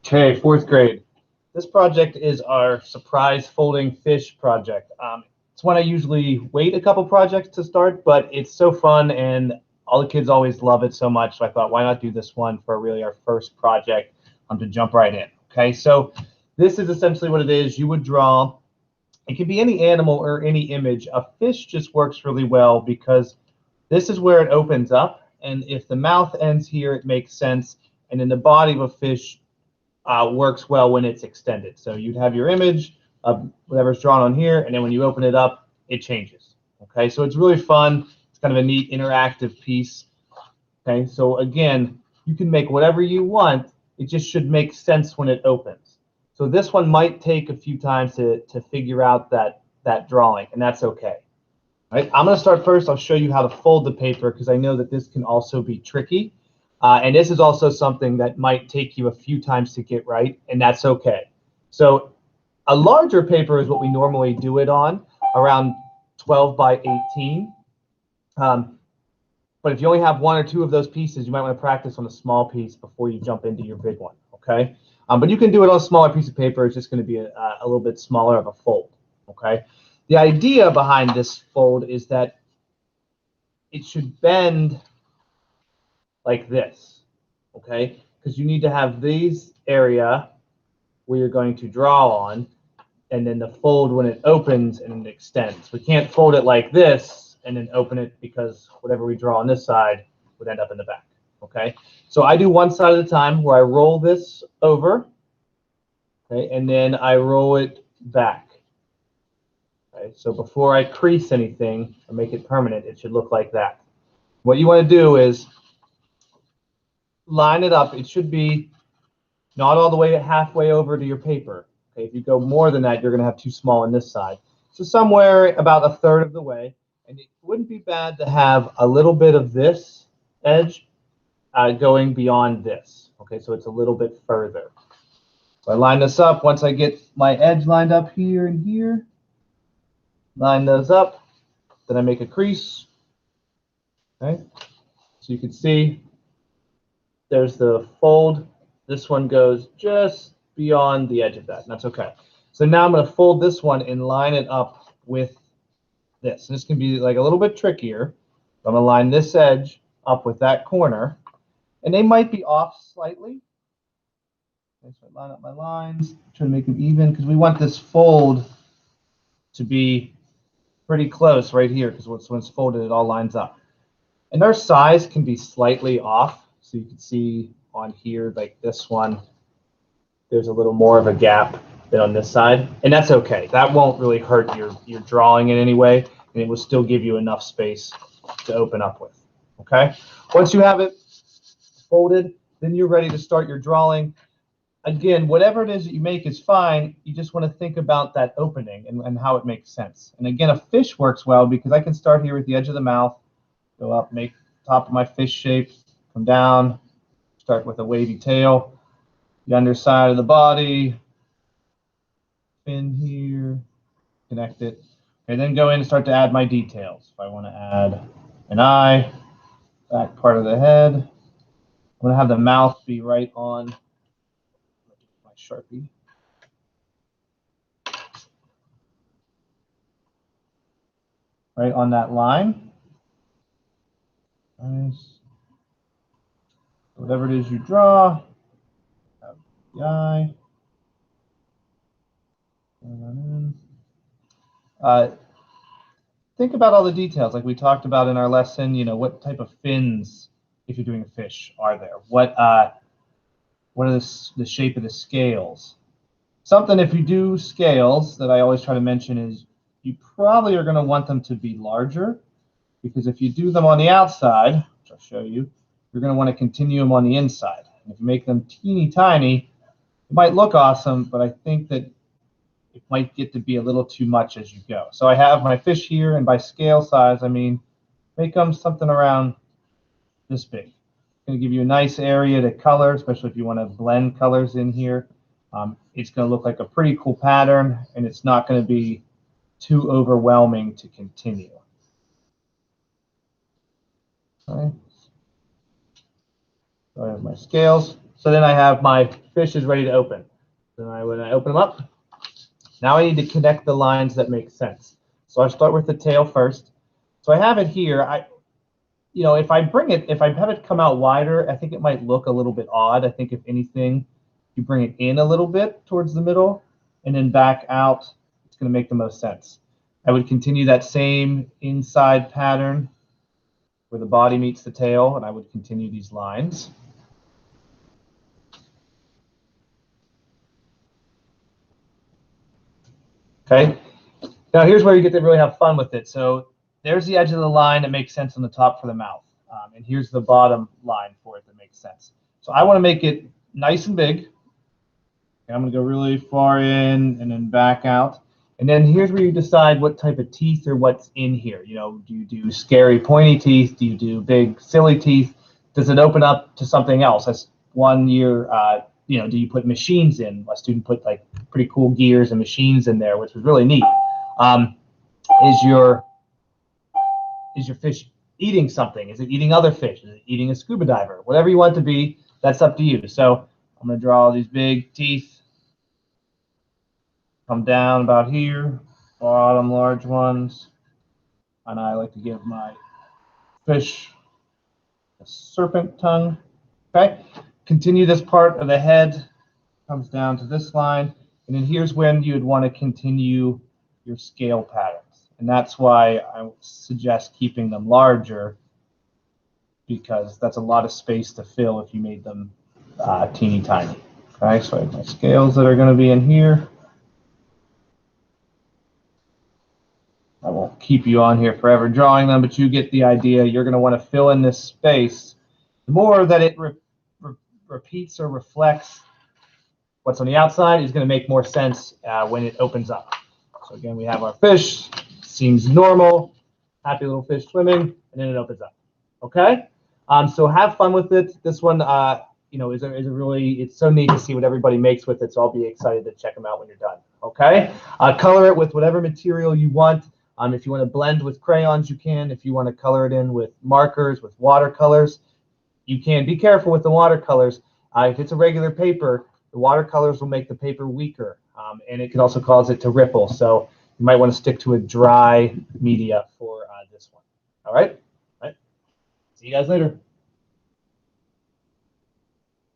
Okay, fourth grade. This project is our surprise folding fish project. It's one I usually wait a couple projects to start, but it's so fun and all the kids always love it so much. So I thought, why not do this one for really our first project to jump right in. Okay, so this is essentially what it is. You would draw, it could be any animal or any image. A fish just works really well because this is where it opens up. And if the mouth ends here, it makes sense. And then the body of a fish works well when it's extended. So you'd have your image of whatever's drawn on here, and then when you open it up, it changes. Okay, so it's really fun. It's kind of a neat interactive piece. Okay, so again, you can make whatever you want. It just should make sense when it opens. So this one might take a few times to figure out that drawing, and that's okay. All right, I'm going to start first. I'll show you how to fold the paper because I know that this can also be tricky. And this is also something that might take you a few times to get right, and that's okay. So a larger paper is what we normally do it on, around 12 by 18. But if you only have one or two of those pieces, you might want to practice on a small piece before you jump into your big one, okay? But you can do it on a smaller piece of paper. It's just going to be a little bit smaller of a fold, okay? The idea behind this fold is that it should bend like this, okay? Because you need to have these area where you're going to draw on, and then the fold when it opens and it extends. We can't fold it like this and then open it because whatever we draw on this side would end up in the back, okay? So I do one side at a time where I roll this over, okay, and then I roll it back. Okay, so before I crease anything or make it permanent, it should look like that. What you want to do is line it up. It should be not all the way halfway over to your paper. Okay, if you go more than that, you're going to have too small on this side. So somewhere about a third of the way. And it wouldn't be bad to have a little bit of this edge going beyond this. Okay, so it's a little bit further. So I line this up. Once I get my edge lined up here and here, line those up. Then I make a crease. Okay, so you can see there's the fold. This one goes just beyond the edge of that, and that's okay. So now I'm going to fold this one and line it up with this. This can be like a little bit trickier. I'm going to line this edge up with that corner, and they might be off slightly. Okay, so I line up my lines, try to make them even, because we want this fold to be pretty close right here, because when it's folded, it all lines up. And their size can be slightly off, so you can see on here, like this one, there's a little more of a gap than on this side, and that's okay. That won't really hurt your drawing in any way, and it will still give you enough space to open up with, okay? Once you have it folded, then you're ready to start your drawing. Again, whatever it is that you make is fine. You just want to think about that opening and how it makes sense. And again, a fish works well because I can start here at the edge of the mouth, go up, make top of my fish shape, come down, start with a wavy tail, the underside of the body, fin here, connect it, and then go in and start to add my details. If I want to add an eye, back part of the head, I'm going to have the mouth be right on my Sharpie. Right on that line. Nice. Whatever it is you draw, have the eye. Think about all the details like we talked about in our lesson. You know, what type of fins, if you're doing a fish, are there? What are the shape of the scales? Something, if you do scales, that I always try to mention is you probably are going to want them to be larger, because if you do them on the outside, which I'll show you, you're going to want to continue them on the inside. And if you make them teeny tiny, it might look awesome, but I think that it might get to be a little too much as you go. So I have my fish here, and by scale size, I mean make them something around this big. It's going to give you a nice area to color, especially if you want to blend colors in here. It's going to look like a pretty cool pattern, and it's not going to be too overwhelming to continue. Okay. So I have my scales. So then I have my fish is ready to open. Then when I open them up, now I need to connect the lines that make sense. So I start with the tail first. So I have it here. If I have it come out wider, I think it might look a little bit odd. I think if anything, you bring it in a little bit towards the middle and then back out, it's going to make the most sense. I would continue that same inside pattern where the body meets the tail, and I would continue these lines. Okay. Now here's where you get to really have fun with it. So there's the edge of the line that makes sense on the top for the mouth. And here's the bottom line for it that makes sense. So I want to make it nice and big. I'm going to go really far in and then back out. And then here's where you decide what type of teeth or what's in here. Do you do scary pointy teeth? Do you do big silly teeth? Does it open up to something else? That's one year, do you put machines in? A student put like pretty cool gears and machines in there, which was really neat. Is your fish eating something? Is it eating other fish? Is it eating a scuba diver? Whatever you want it to be, that's up to you. So I'm going to draw all these big teeth. Come down about here, bottom large ones. And I like to give my fish a serpent tongue. Okay, continue this part of the head, comes down to this line. And then here's when you'd want to continue your scale patterns. And that's why I suggest keeping them larger, because that's a lot of space to fill if you made them teeny tiny. Okay, so I have my scales that are going to be in here. I won't keep you on here forever drawing them, but you get the idea. You're going to want to fill in this space. The more that it repeats or reflects what's on the outside is going to make more sense when it opens up. So again, we have our fish. Seems normal. Happy little fish swimming, and then it opens up. Okay? So have fun with it. This one, it's so neat to see what everybody makes with it, so I'll be excited to check them out when you're done. Okay? Color it with whatever material you want. If you want to blend with crayons, you can. If you want to color it in with markers, with watercolors, you can. Be careful with the watercolors. If it's a regular paper, the watercolors will make the paper weaker, and it can also cause it to ripple. So you might want to stick to a dry media for this one. All right? See you guys later.